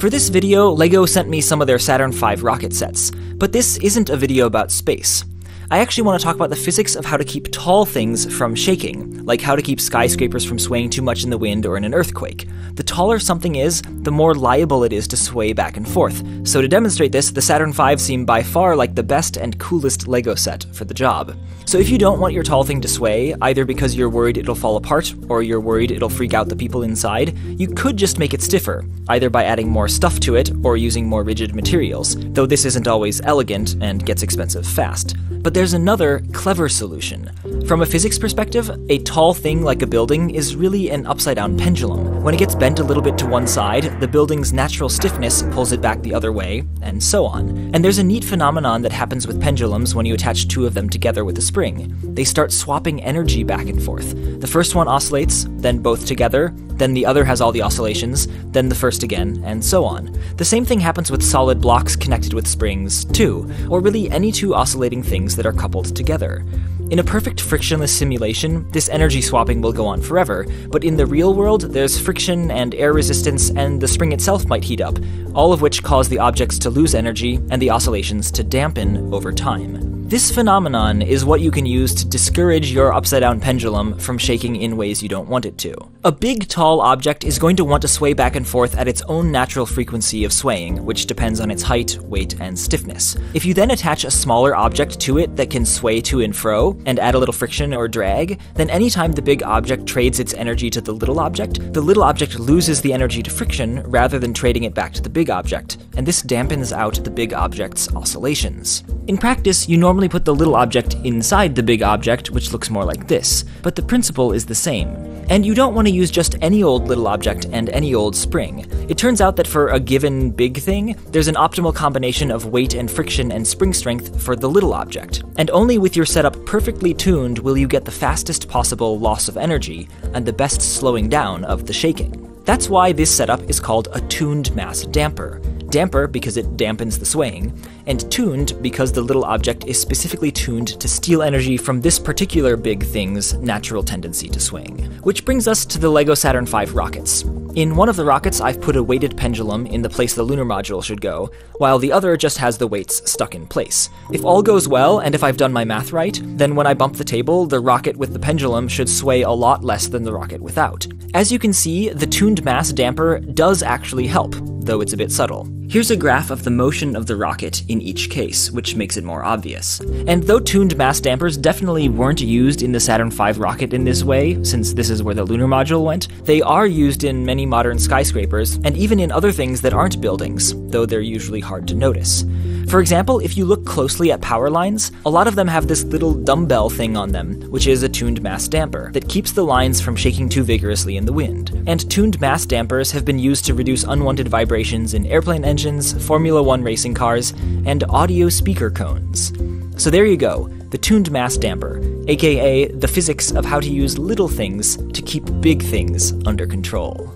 For this video, LEGO sent me some of their Saturn V rocket sets, but this isn't a video about space. I actually want to talk about the physics of how to keep tall things from shaking, like how to keep skyscrapers from swaying too much in the wind or in an earthquake. The taller something is, the more liable it is to sway back and forth. So to demonstrate this, the Saturn V seemed by far like the best and coolest LEGO set for the job. So if you don't want your tall thing to sway, either because you're worried it'll fall apart, or you're worried it'll freak out the people inside, you could just make it stiffer, either by adding more stuff to it, or using more rigid materials, though this isn't always elegant and gets expensive fast. But there's another, clever solution. From a physics perspective, a tall thing like a building is really an upside-down pendulum. When it gets bent a little bit to one side, the building's natural stiffness pulls it back the other way, and so on. And there's a neat phenomenon that happens with pendulums when you attach two of them together with a spring. They start swapping energy back and forth. The first one oscillates, then both together, then the other has all the oscillations, then the first again, and so on. The same thing happens with solid blocks connected with springs, too, or really any two oscillating things that are coupled together. In a perfect frictionless simulation, this energy swapping will go on forever, but in the real world, there's friction and air resistance, and the spring itself might heat up, all of which cause the objects to lose energy and the oscillations to dampen over time. This phenomenon is what you can use to discourage your upside-down pendulum from shaking in ways you don't want it to. A big, tall object is going to want to sway back and forth at its own natural frequency of swaying, which depends on its height, weight, and stiffness. If you then attach a smaller object to it that can sway to and fro, and add a little friction or drag, then anytime the big object trades its energy to the little object loses the energy to friction rather than trading it back to the big object, and this dampens out the big object's oscillations. In practice, you normally put the little object inside the big object, which looks more like this, but the principle is the same. And you don't want to use just any old little object and any old spring. It turns out that for a given big thing, there's an optimal combination of weight and friction and spring strength for the little object. And only with your setup perfectly tuned will you get the fastest possible loss of energy and the best slowing down of the shaking. That's why this setup is called a tuned mass damper. Damper because it dampens the swaying, and tuned because the little object is specifically tuned to steal energy from this particular big thing's natural tendency to swing. Which brings us to the LEGO Saturn V rockets. In one of the rockets, I've put a weighted pendulum in the place the lunar module should go, while the other just has the weights stuck in place. If all goes well, and if I've done my math right, then when I bump the table, the rocket with the pendulum should sway a lot less than the rocket without. As you can see, the tuned mass damper does actually help, though it's a bit subtle. Here's a graph of the motion of the rocket in each case, which makes it more obvious. And though tuned mass dampers definitely weren't used in the Saturn V rocket in this way, since this is where the lunar module went, they are used in many modern skyscrapers, and even in other things that aren't buildings, though they're usually hard to notice. For example, if you look closely at power lines, a lot of them have this little dumbbell thing on them, which is a tuned mass damper, that keeps the lines from shaking too vigorously in the wind. And tuned mass dampers have been used to reduce unwanted vibrations in airplane engines, Formula One racing cars, and audio speaker cones. So there you go, the tuned mass damper, aka the physics of how to use little things to keep big things under control.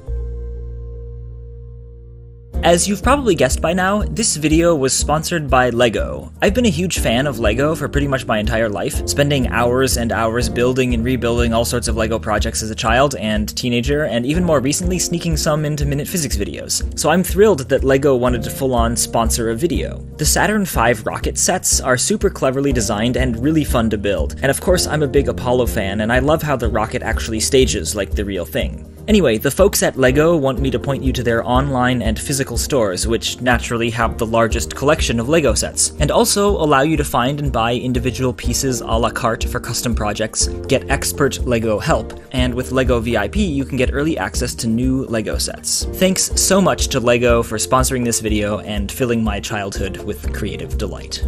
As you've probably guessed by now, this video was sponsored by LEGO. I've been a huge fan of LEGO for pretty much my entire life, spending hours and hours building and rebuilding all sorts of LEGO projects as a child and teenager, and even more recently sneaking some into Minute Physics videos. So I'm thrilled that LEGO wanted to full-on sponsor a video. The Saturn V rocket sets are super cleverly designed and really fun to build, and of course I'm a big Apollo fan, and I love how the rocket actually stages like the real thing. Anyway, the folks at LEGO want me to point you to their online and physical stores, which naturally have the largest collection of LEGO sets, and also allow you to find and buy individual pieces a la carte for custom projects, get expert LEGO help, and with LEGO VIP you can get early access to new LEGO sets. Thanks so much to LEGO for sponsoring this video and filling my childhood with creative delight.